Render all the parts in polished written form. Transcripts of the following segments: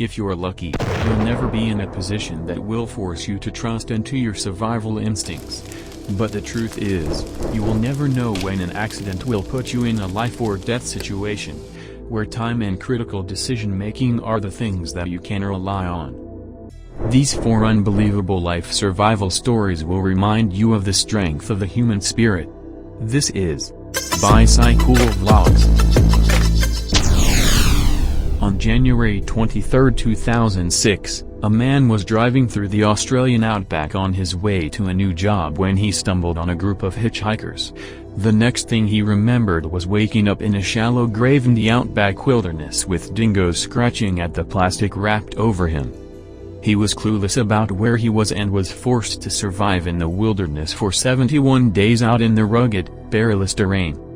If you're lucky, you'll never be in a position that will force you to trust into your survival instincts. But the truth is, you will never know when an accident will put you in a life or death situation, where time and critical decision-making are the things that you can rely on. These 4 unbelievable life survival stories will remind you of the strength of the human spirit. This is Bicycle Vlogs. On January 23, 2006, a man was driving through the Australian outback on his way to a new job when he stumbled on a group of hitchhikers. The next thing he remembered was waking up in a shallow grave in the outback wilderness with dingoes scratching at the plastic wrapped over him. He was clueless about where he was and was forced to survive in the wilderness for 71 days out in the rugged, perilous terrain.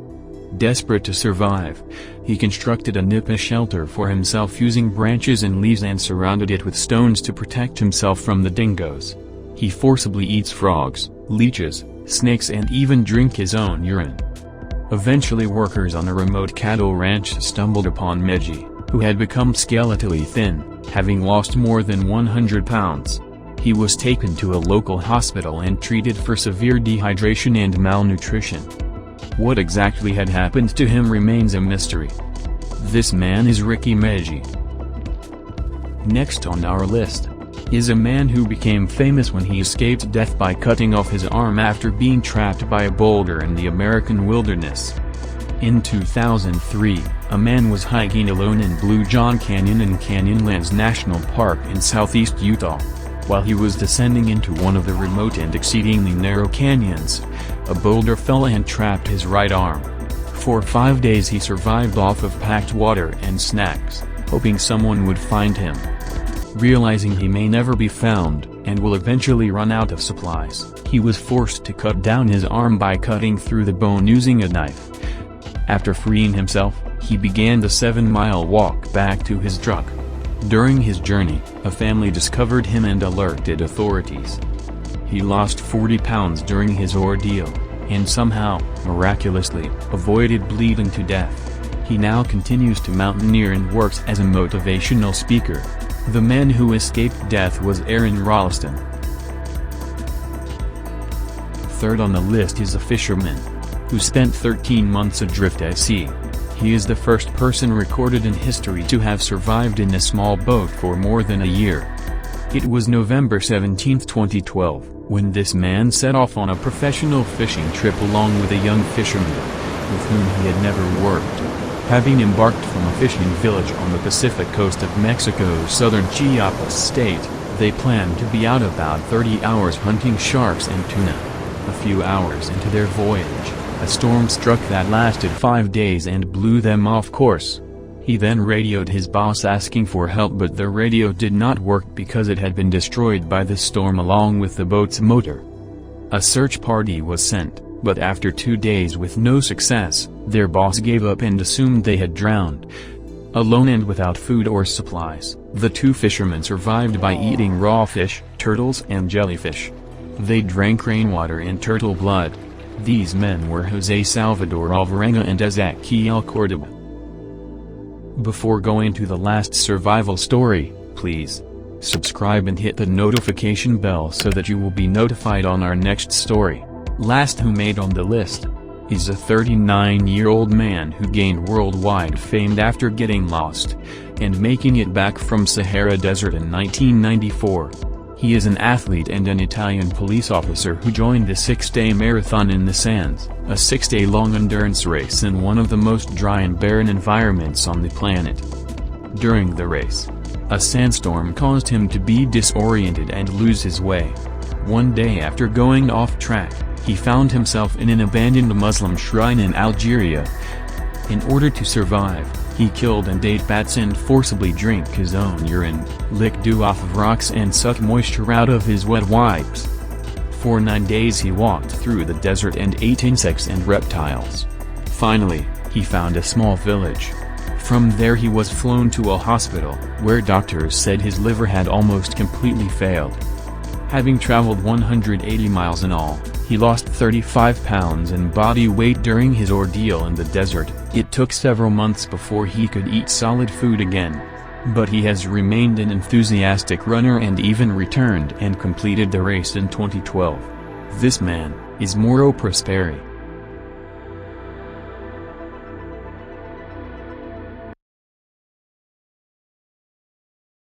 Desperate to survive, he constructed a nipa shelter for himself using branches and leaves and surrounded it with stones to protect himself from the dingoes. He forcibly eats frogs, leeches, snakes and even drink his own urine. Eventually workers on a remote cattle ranch stumbled upon Meji, who had become skeletally thin, having lost more than 100 pounds. He was taken to a local hospital and treated for severe dehydration and malnutrition. What exactly had happened to him remains a mystery. This man is Ricky Meji. Next on our list is a man who became famous when he escaped death by cutting off his arm after being trapped by a boulder in the American wilderness. In 2003, a man was hiking alone in Blue John Canyon in Canyonlands National Park in southeast Utah. While he was descending into one of the remote and exceedingly narrow canyons, a boulder fell and trapped his right arm. For 5 days he survived off of packed water and snacks, hoping someone would find him. Realizing he may never be found, and will eventually run out of supplies, he was forced to cut down his arm by cutting through the bone using a knife. After freeing himself, he began the 7-mile walk back to his truck. During his journey, a family discovered him and alerted authorities. He lost 40 pounds during his ordeal, and somehow, miraculously, avoided bleeding to death. He now continues to mountaineer and works as a motivational speaker. The man who escaped death was Aaron Ralston. Third on the list is a fisherman who spent 13 months adrift at sea. He is the first person recorded in history to have survived in a small boat for more than a year. It was November 17, 2012, when this man set off on a professional fishing trip along with a young fisherman, with whom he had never worked. Having embarked from a fishing village on the Pacific coast of Mexico's southern Chiapas state, they planned to be out about 30 hours hunting sharks and tuna. A few hours into their voyage, a storm struck that lasted 5 days and blew them off course. He then radioed his boss asking for help, but the radio did not work because it had been destroyed by the storm along with the boat's motor. A search party was sent, but after 2 days with no success, their boss gave up and assumed they had drowned. Alone and without food or supplies, the 2 fishermen survived by eating raw fish, turtles and jellyfish. They drank rainwater and turtle blood. These men were Jose Salvador Alvarenga and Ezequiel Cordoba. Before going to the last survival story, please subscribe and hit the notification bell so that you will be notified on our next story. Last who made on the list is a 39-year-old man who gained worldwide fame after getting lost and making it back from Sahara Desert in 1994. He is an athlete and an Italian police officer who joined the 6-day marathon in the Sands, a 6-day-long endurance race in one of the most dry and barren environments on the planet. During the race, a sandstorm caused him to be disoriented and lose his way. One day after going off track, he found himself in an abandoned Muslim shrine in Algeria. In order to survive, he killed and ate bats and forcibly drank his own urine, lick dew off of rocks and suck moisture out of his wet wipes. For 9 days he walked through the desert and ate insects and reptiles. Finally, he found a small village. From there he was flown to a hospital, where doctors said his liver had almost completely failed. Having traveled 180 miles in all, he lost 35 pounds in body weight during his ordeal in the desert. It took several months before he could eat solid food again. but he has remained an enthusiastic runner and even returned and completed the race in 2012. This man is Mauro Prosperi.